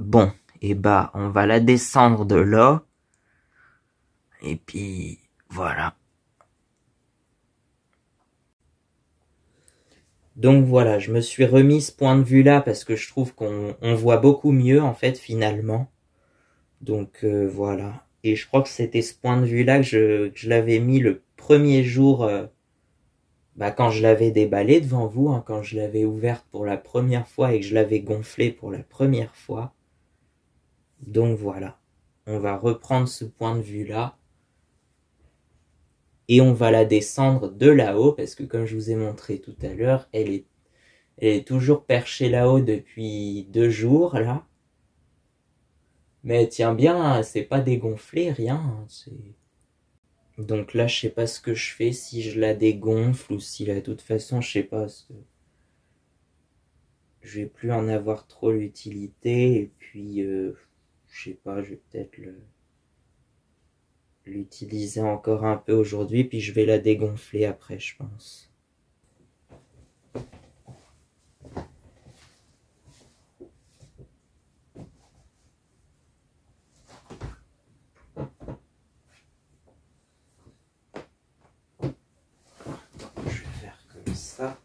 Bon, et bah, on va la descendre de là. Et puis, voilà. Donc voilà, je me suis remis ce point de vue-là parce que je trouve qu'on voit beaucoup mieux, en fait, finalement. Donc voilà. Et je crois que c'était ce point de vue-là que je l'avais mis le premier jour, quand je l'avais déballé devant vous, hein, quand je l'avais ouverte pour la première fois et que je l'avais gonflée pour la première fois. Donc voilà. On va reprendre ce point de vue-là. Et on va la descendre de là-haut parce que comme je vous ai montré tout à l'heure, elle est toujours perchée là-haut depuis 2 jours là. Mais elle tient bien, c'est pas dégonflé, rien. Hein, donc là, je sais pas ce que je fais, si je la dégonfle ou si là, de toute façon, je sais pas. Je vais plus en avoir trop l'utilité et puis je sais pas, je vais peut-être l'utiliser encore un peu aujourd'hui puis je vais la dégonfler après, je pense. Je vais faire comme ça.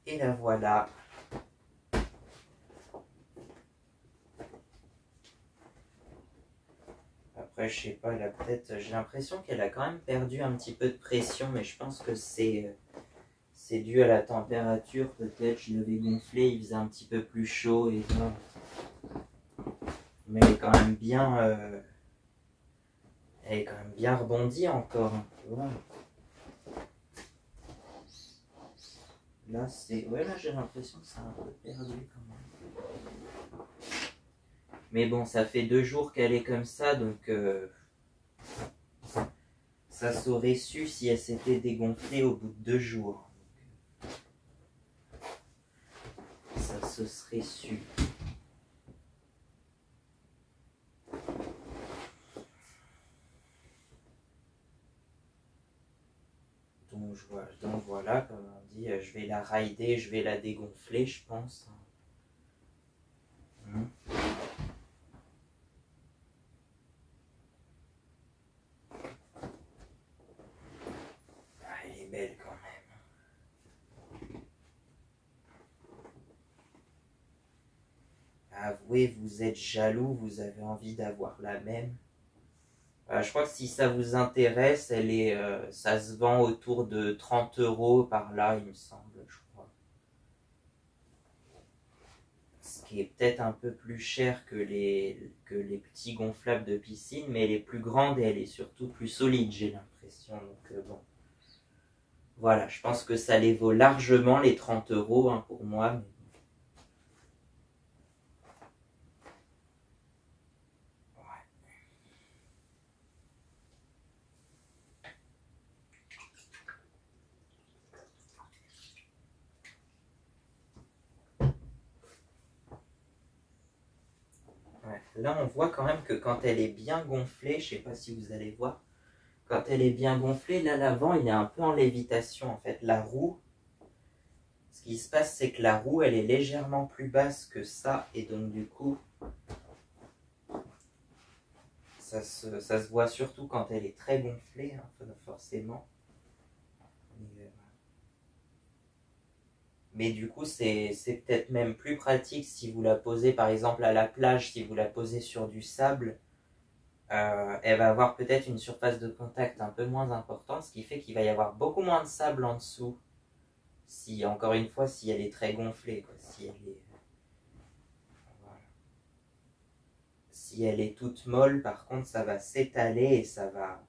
Et la voilà. Après, je sais pas, elle a peut-être. J'ai l'impression qu'elle a quand même perdu un petit peu de pression, mais je pense que c'est dû à la température. Peut-être, je l'avais gonflé, il faisait un petit peu plus chaud et tout. Mais elle est quand même bien. Elle est quand même bien rebondie encore. Tu vois. Là, ouais, là, j'ai l'impression que ça a un peu perdu quand même. Mais bon, ça fait 2 jours qu'elle est comme ça, donc ça s'aurait su si elle s'était dégonflée au bout de 2 jours. Ça se serait su. Donc voilà, comme on dit, je vais la rider, je vais la dégonfler, je pense. Elle est belle quand même. Avouez, vous êtes jaloux, vous avez envie d'avoir la même. Je crois que si ça vous intéresse, ça se vend autour de 30 € par là, il me semble, je crois. Ce qui est peut-être un peu plus cher que les petits gonflables de piscine, mais elle est plus grande et elle est surtout plus solide, j'ai l'impression. Donc bon. Voilà, je pense que ça les vaut largement les 30 € hein, pour moi. Mais... Ouais. Là, on voit quand même que quand elle est bien gonflée, je sais pas si vous allez voir, quand elle est bien gonflée, là, l'avant, il est un peu en lévitation, en fait. La roue, ce qui se passe, c'est que la roue, elle est légèrement plus basse que ça, et donc, du coup, ça se voit surtout quand elle est très gonflée, hein, forcément. Mais du coup, c'est peut-être même plus pratique si vous la posez, par exemple, à la plage, si vous la posez sur du sable. Elle va avoir peut-être une surface de contact un peu moins importante, ce qui fait qu'il va y avoir beaucoup moins de sable en dessous. Si, encore une fois, si elle est très gonflée, quoi. Voilà. Si elle est toute molle, par contre, ça va s'étaler et ça va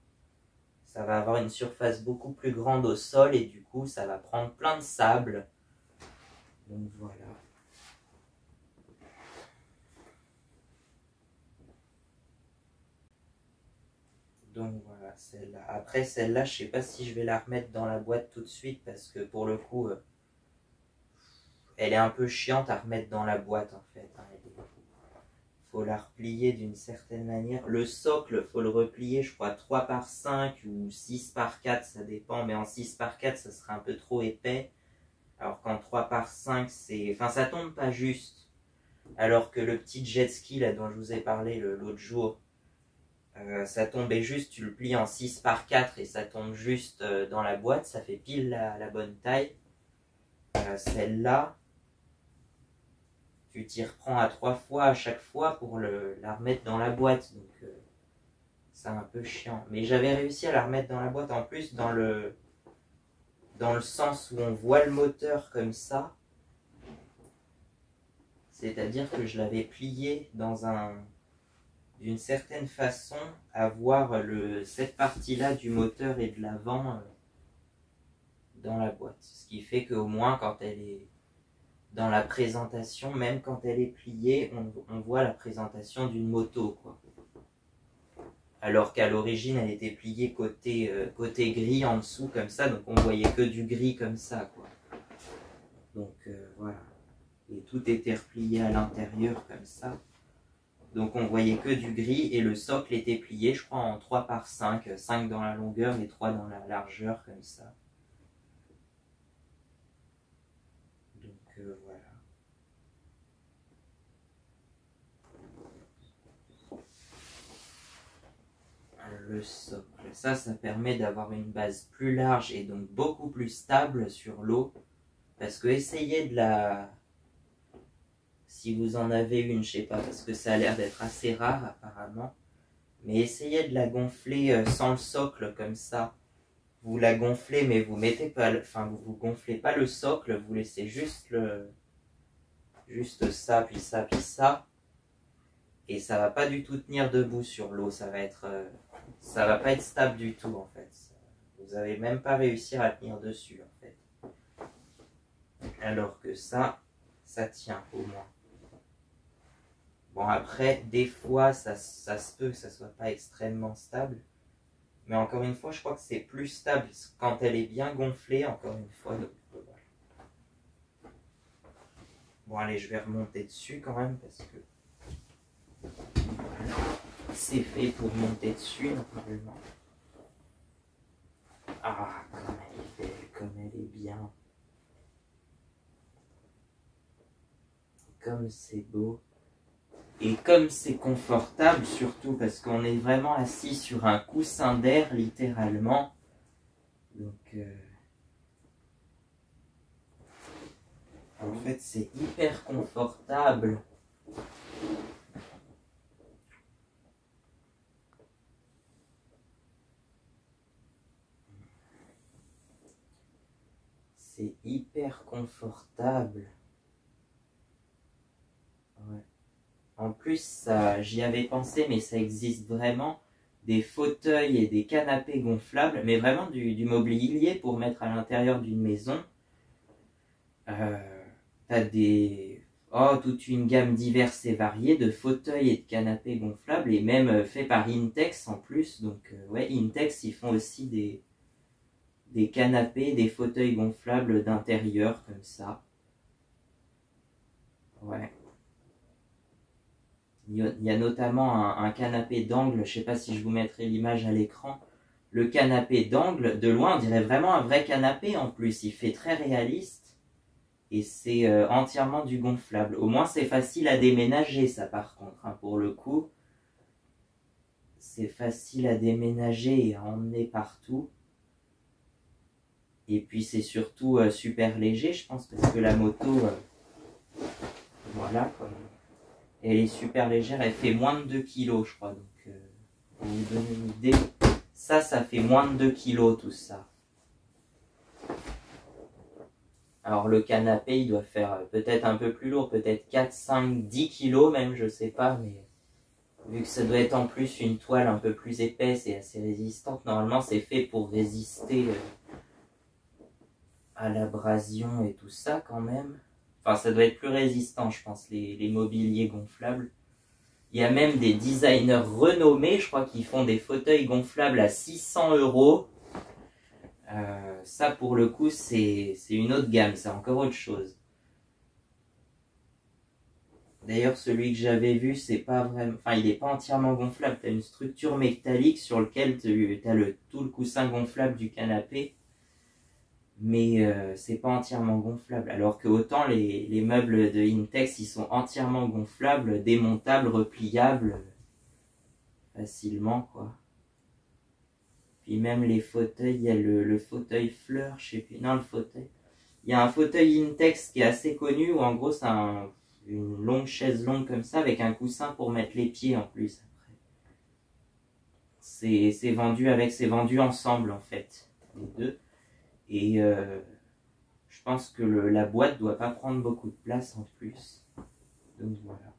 avoir une surface beaucoup plus grande au sol et du coup, ça va prendre plein de sable. Donc voilà. Donc voilà, celle-là. Après, celle-là, je sais pas si je vais la remettre dans la boîte tout de suite parce que pour le coup, elle est un peu chiante à remettre dans la boîte en fait. Hein. Faut la replier d'une certaine manière. Le socle, faut le replier, je crois, 3 par 5 ou 6 par 4, ça dépend. Mais en 6 par 4, ça serait un peu trop épais. Alors qu'en 3 par 5, c'est... Enfin, ça tombe pas juste. Alors que le petit jet ski, là, dont je vous ai parlé l'autre jour, ça tombait juste, tu le plies en 6 par 4 et ça tombe juste dans la boîte. Ça fait pile la bonne taille. Celle-là, tu t'y reprends à 3 fois à chaque fois pour la remettre dans la boîte. Donc, c'est un peu chiant. Mais j'avais réussi à la remettre dans la boîte en plus dans le sens où on voit le moteur comme ça. C'est-à-dire que je l'avais plié d'une certaine façon à voir cette partie-là du moteur et de l'avant dans la boîte. Ce qui fait qu'au moins quand elle est dans la présentation, même quand elle est pliée, on voit la présentation d'une moto, quoi. Alors qu'à l'origine, elle était pliée côté gris en dessous, comme ça, donc on voyait que du gris comme ça, quoi. Donc voilà. Et tout était replié à l'intérieur, comme ça. Donc on voyait que du gris, et le socle était plié, je crois, en 3 par 5, 5 dans la longueur et 3 dans la largeur, comme ça. Donc voilà. Le socle. Ça permet d'avoir une base plus large et donc beaucoup plus stable sur l'eau. Parce que essayez de la... Si vous en avez une, je sais pas, parce que ça a l'air d'être assez rare apparemment. Mais essayez de la gonfler sans le socle comme ça. Vous la gonflez mais vous mettez pas... Enfin, vous gonflez pas le socle, vous laissez juste ça, puis ça, puis ça. Et ça va pas du tout tenir debout sur l'eau. Ça va pas être stable du tout en fait. Vous n'allez même pas réussir à tenir dessus en fait. Alors que ça tient au moins. Bon après, des fois ça se peut que ça soit pas extrêmement stable. Mais encore une fois, je crois que c'est plus stable quand elle est bien gonflée, encore une fois. Donc, voilà. Bon allez, je vais remonter dessus quand même parce que voilà. C'est fait pour monter dessus normalement. Ah, comme elle est belle, comme elle est bien. Comme c'est beau. Et comme c'est confortable, surtout parce qu'on est vraiment assis sur un coussin d'air, littéralement. Donc, en fait, c'est hyper confortable. C'est hyper confortable. Ouais. En plus, j'y avais pensé, mais ça existe vraiment des fauteuils et des canapés gonflables, mais vraiment du mobilier pour mettre à l'intérieur d'une maison. T'as toute une gamme diverse et variée de fauteuils et de canapés gonflables, et même fait par Intex en plus. Donc ouais, Intex, ils font aussi des canapés, des fauteuils gonflables d'intérieur comme ça. Ouais. Il y a notamment un canapé d'angle, je sais pas si je vous mettrai l'image à l'écran. Le canapé d'angle, de loin, on dirait vraiment un vrai canapé en plus. Il fait très réaliste et c'est entièrement du gonflable. Au moins c'est facile à déménager ça par contre, hein, pour le coup. C'est facile à déménager et à emmener partout. Et puis c'est surtout super léger, je pense, parce que la moto, voilà, comme... Elle est super légère, elle fait moins de 2 kg, je crois. Donc, pour vous donner une idée, ça fait moins de 2 kg tout ça. Alors, le canapé, il doit faire peut-être un peu plus lourd, peut-être 4, 5, 10 kg même, je sais pas, mais vu que ça doit être en plus une toile un peu plus épaisse et assez résistante, normalement, c'est fait pour résister à l'abrasion et tout ça quand même. Enfin, ça doit être plus résistant, je pense, les mobiliers gonflables. Il y a même des designers renommés, je crois, qui font des fauteuils gonflables à 600 euros. Ça, pour le coup, c'est une autre gamme, c'est encore autre chose. D'ailleurs, celui que j'avais vu, c'est pas vraiment... Enfin, il n'est pas entièrement gonflable. Tu as une structure métallique sur laquelle tu as tout le coussin gonflable du canapé. Mais c'est pas entièrement gonflable. Alors que autant les meubles de Intex, ils sont entièrement gonflables, démontables, repliables facilement, quoi. Puis même les fauteuils, il y a le fauteuil fleur, je sais plus. Non, le fauteuil. Il y a un fauteuil Intex qui est assez connu où en gros c'est une longue chaise longue comme ça avec un coussin pour mettre les pieds en plus. C'est vendu ensemble en fait, les deux. Et je pense que la boîte doit pas prendre beaucoup de place en plus. Donc voilà.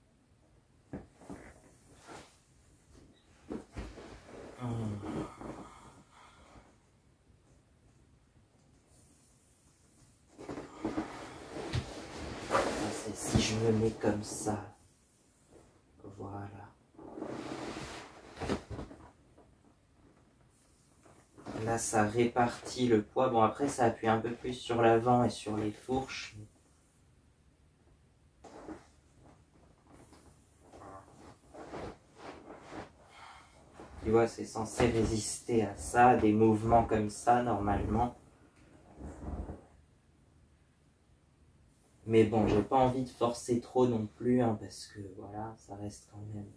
C'est si je me mets comme ça. Voilà. Là, ça répartit le poids. Bon, après, ça appuie un peu plus sur l'avant et sur les fourches. Tu vois, c'est censé résister à ça, des mouvements comme ça, normalement. Mais bon, j'ai pas envie de forcer trop non plus, hein, parce que, voilà, ça reste quand même...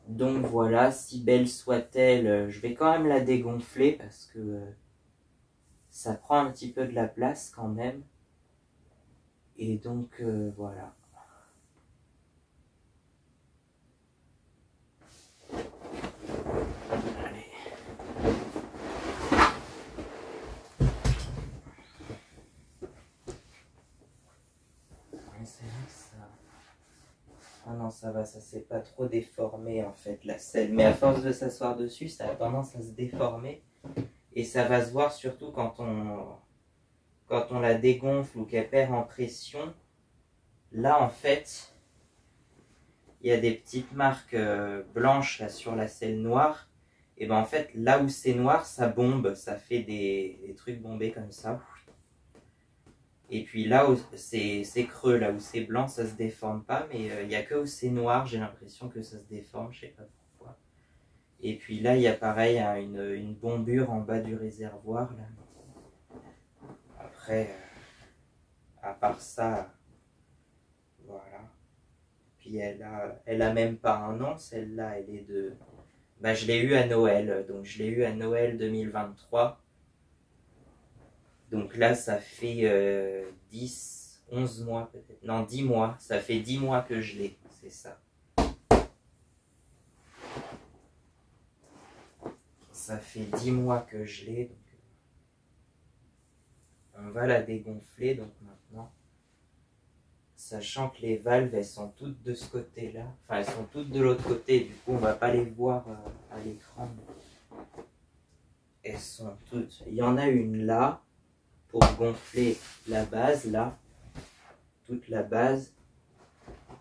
Donc voilà, si belle soit-elle, je vais quand même la dégonfler parce que ça prend un petit peu de la place quand même. Et donc voilà. Allez. C'est vrai que ça... Ah non, ça va, ça s'est pas trop déformé en fait la selle. Mais à force de s'asseoir dessus, ça a tendance à se déformer. Et ça va se voir surtout quand on la dégonfle ou qu'elle perd en pression. Là en fait, il y a des petites marques blanches là, sur la selle noire. Et ben en fait, là où c'est noir, ça bombe, ça fait des trucs bombés comme ça. Et puis là où c'est creux, là où c'est blanc, ça se déforme pas, mais il n'y a que où c'est noir, j'ai l'impression que ça se déforme, je sais pas pourquoi. Et puis là, il y a pareil hein, une bombure en bas du réservoir. Là. Après, à part ça, voilà. Puis elle a même pas un an, celle-là, elle est de... Bah, je l'ai eu à Noël, donc je l'ai eu à Noël 2023. Donc là, ça fait 10, 11 mois peut-être. Non, 10 mois. Ça fait 10 mois que je l'ai, c'est ça. Ça fait 10 mois que je l'ai, donc on va la dégonfler donc maintenant. Sachant que les valves, elles sont toutes de ce côté-là. Enfin, elles sont toutes de l'autre côté, du coup, on va pas les voir à l'écran. Elles sont toutes... Il y en a une là, pour gonfler la base, là. Toute la base.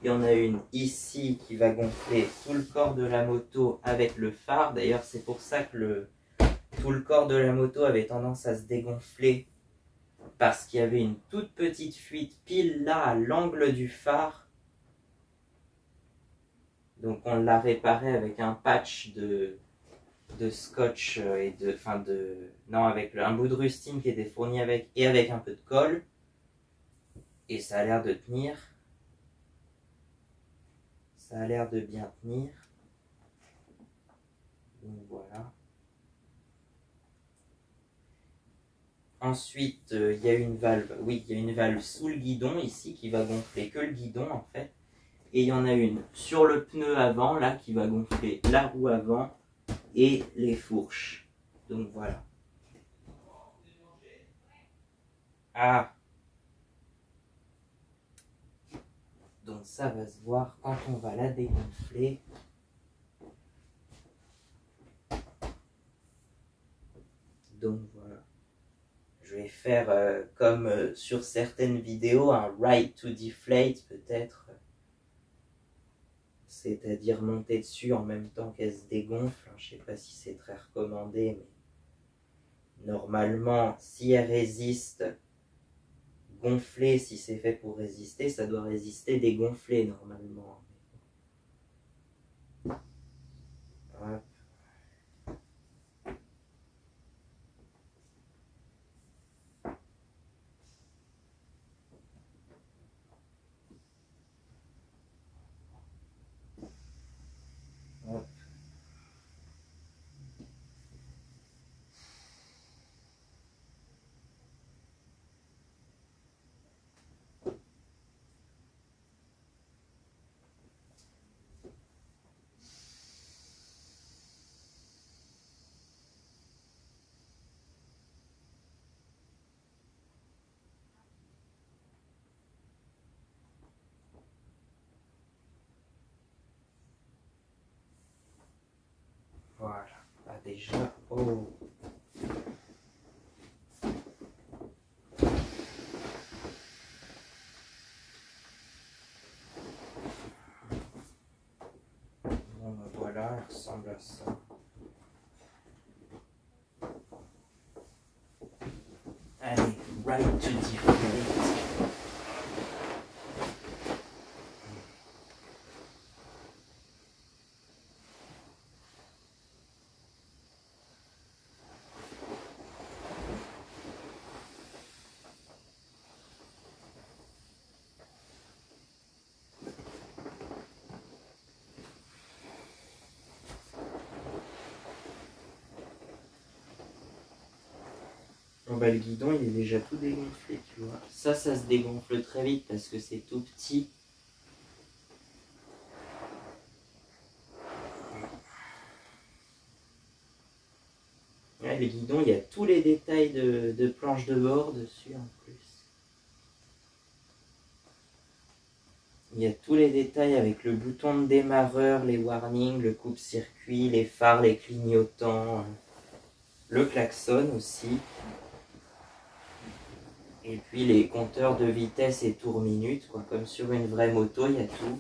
Il y en a une ici qui va gonfler tout le corps de la moto avec le phare. D'ailleurs, c'est pour ça que tout le corps de la moto avait tendance à se dégonfler parce qu'il y avait une toute petite fuite pile là à l'angle du phare. Donc on l'a réparé avec un patch de scotch et non, avec un bout de rustine qui était fourni avec et avec un peu de colle. Et ça a l'air de tenir. Ça a l'air de bien tenir. Donc voilà. Ensuite, il y a une valve. Oui, il y a une valve sous le guidon ici qui va gonfler que le guidon en fait. Et il y en a une sur le pneu avant là qui va gonfler la roue avant et les fourches. Donc voilà. Ah. Donc ça va se voir quand on va la dégonfler. faire comme sur certaines vidéos, un ride to deflate peut-être. C'est-à-dire monter dessus en même temps qu'elle se dégonfle. Je sais pas si c'est très recommandé, mais normalement, si elle résiste, gonfler, si c'est fait pour résister, ça doit résister dégonfler normalement. Hop. Hop. Voilà. Ah, déjà. Oh. Bon, ben voilà, elle ressemble à ça. Allez, right to deflate. Bon bah le guidon il est déjà tout dégonflé, tu vois. Ça se dégonfle très vite parce que c'est tout petit. Ouais, le guidon, il y a tous les détails de planche de bord dessus en plus. Il y a tous les détails avec le bouton de démarreur, les warnings, le coupe-circuit, les phares, les clignotants, le klaxon aussi. Et puis les compteurs de vitesse et tours minutes, quoi. Comme sur une vraie moto, il y a tout.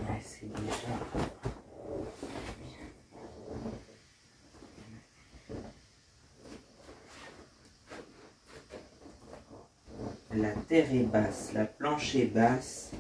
Ouais, c'est déjà... La terre est basse, la planche est basse.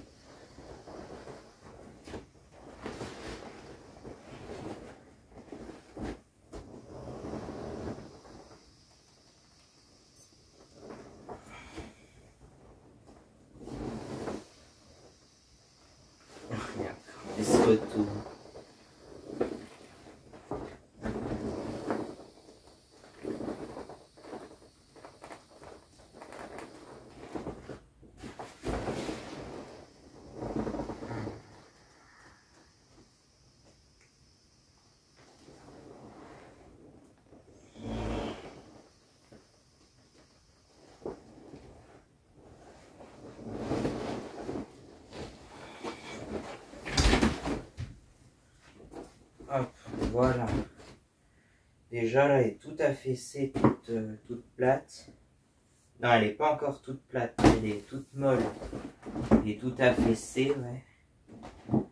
Regarde, elle se retourne. Hop, voilà. Déjà là, elle est tout affaissée, toute plate. Non, elle n'est pas encore toute plate, elle est toute molle. Elle est tout affaissée, ouais.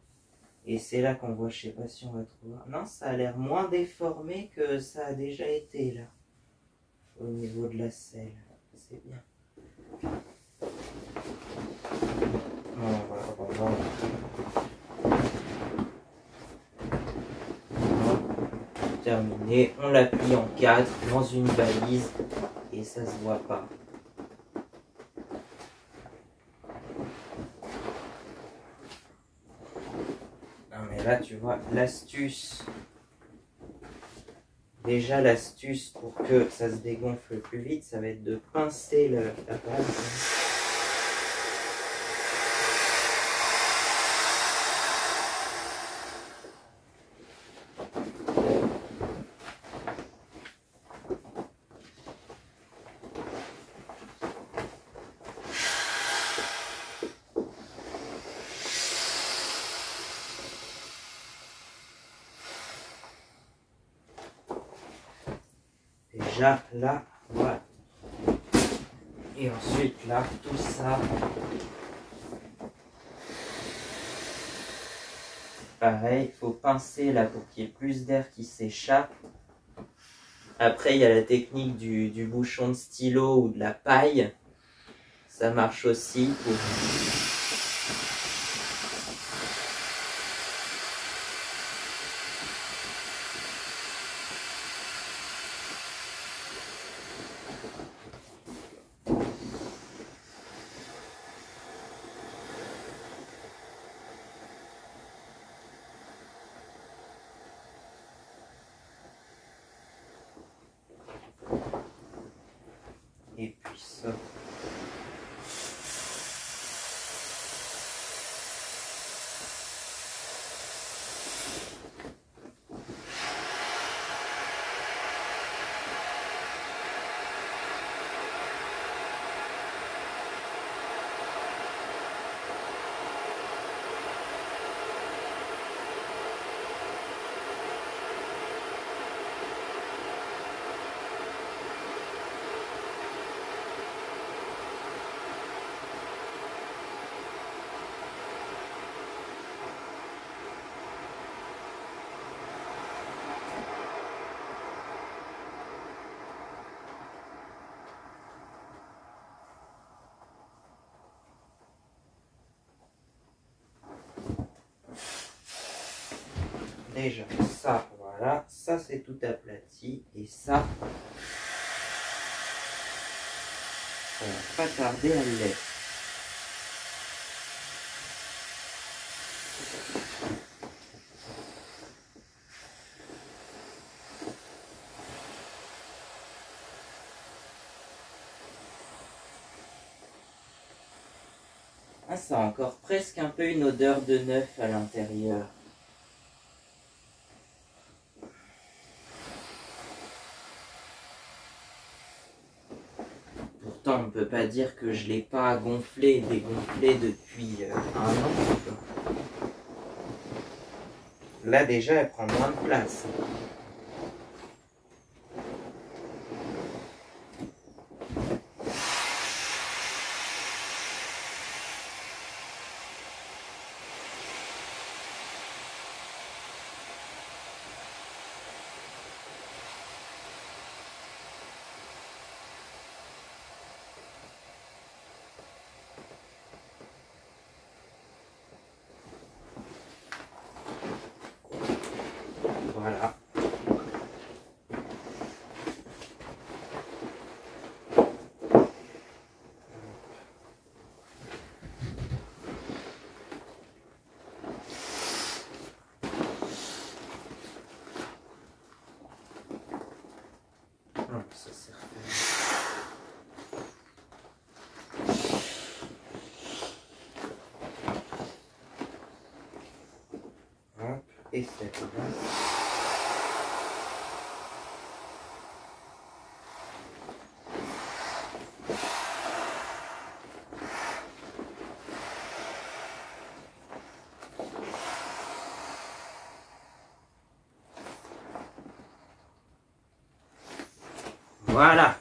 Et c'est là qu'on voit, je sais pas si on va trouver. Non, ça a l'air moins déformé que ça a déjà été là. Au niveau de la selle. C'est bien. Voilà. Terminé, on la plie en 4 dans une valise et ça se voit pas. Non mais là tu vois l'astuce Déjà, l'astuce pour que ça se dégonfle plus vite, ça va être de pincer la pâte. Déjà là, voilà. Et ensuite là, tout ça. Pareil, il faut pincer là pour qu'il y ait plus d'air qui s'échappe. Après, il y a la technique du bouchon de stylo ou de la paille. Ça marche aussi pour... Et puis ça. Déjà, ça, voilà, ça c'est tout aplati, et ça va pas tarder à l'être. Ah, ça a encore presque un peu une odeur de neuf à l'intérieur. Pourtant, on ne peut pas dire que je ne l'ai pas gonflé et dégonflé depuis un an. Là, déjà, elle prend moins de place. Voilà. Ça c'est refait. Hop, et cette là. Voilà.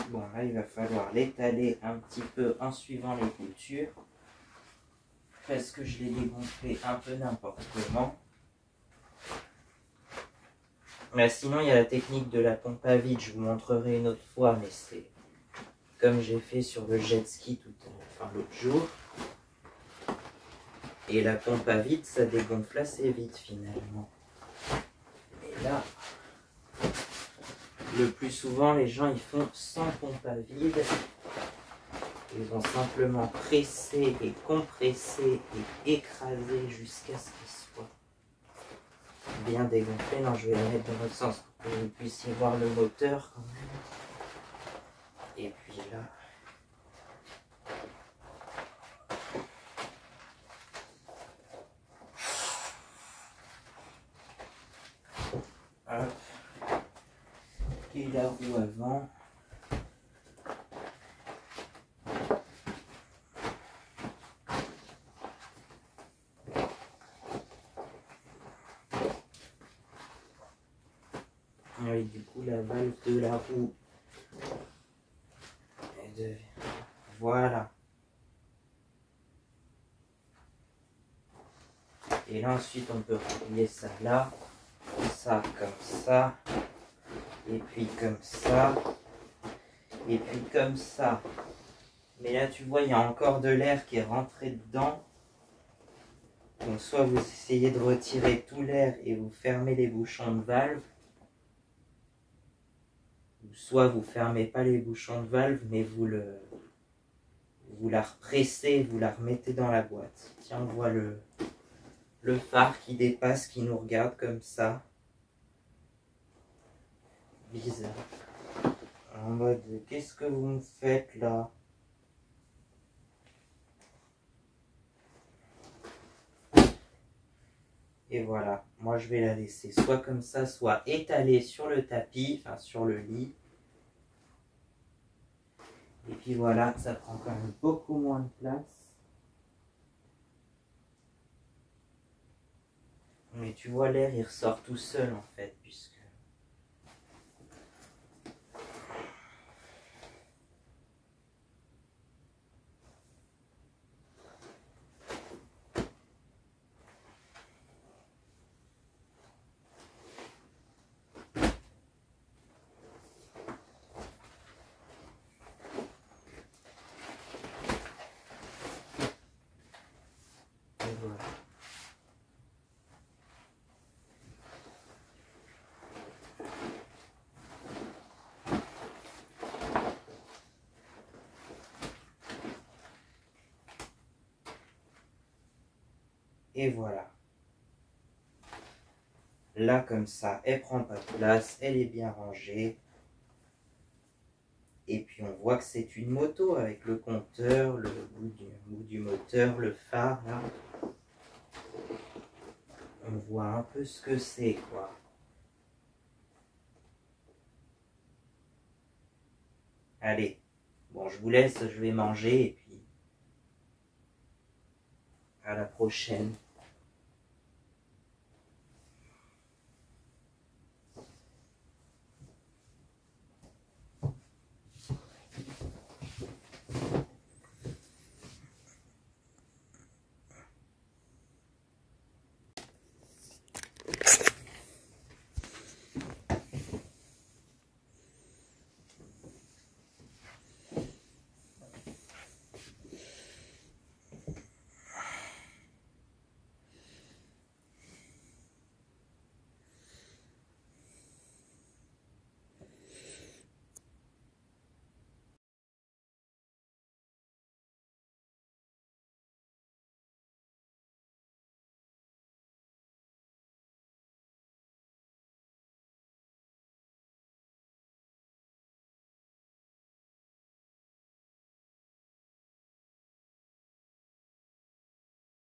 Bon, là, il va falloir l'étaler un petit peu en suivant les coutures. Parce que je l'ai dégonflé un peu n'importe comment. Mais sinon, il y a la technique de la pompe à vide. Je vous montrerai une autre fois, mais c'est comme j'ai fait sur le jet ski l'autre jour. Et la pompe à vide, ça dégonfle assez vite finalement. Et là, le plus souvent, les gens ils font sans pompe à vide. Ils vont simplement presser et compresser et écraser jusqu'à ce qu'il soit bien dégonflé. Non, je vais le mettre dans l'autre sens pour que vous puissiez voir le moteur quand même. Et puis là... Hop. Et la roue avant. Oui, du coup, la valve de la roue. Voilà. Et là, ensuite, on peut relier ça là. Ça comme ça. Et puis comme ça. Et puis comme ça. Mais là, tu vois, il y a encore de l'air qui est rentré dedans. Donc, soit vous essayez de retirer tout l'air et vous fermez les bouchons de valve. Ou soit vous fermez pas les bouchons de valve, mais vous la repressez, vous la remettez dans la boîte. Tiens, on voit le phare qui dépasse, qui nous regarde comme ça. Bizarre. En mode, qu'est-ce que vous me faites là? Et voilà, moi je vais la laisser soit comme ça, soit étalée sur le tapis, enfin sur le lit. Et puis voilà, ça prend quand même beaucoup moins de place. Mais tu vois, l'air il ressort tout seul en fait, puisque... Et voilà. Et voilà. Là, comme ça, elle prend pas de place, elle est bien rangée. Et puis on voit que c'est une moto avec le compteur, le bout du moteur, le phare là. On voit un peu ce que c'est quoi. Allez, bon je vous laisse, je vais manger et puis à la prochaine.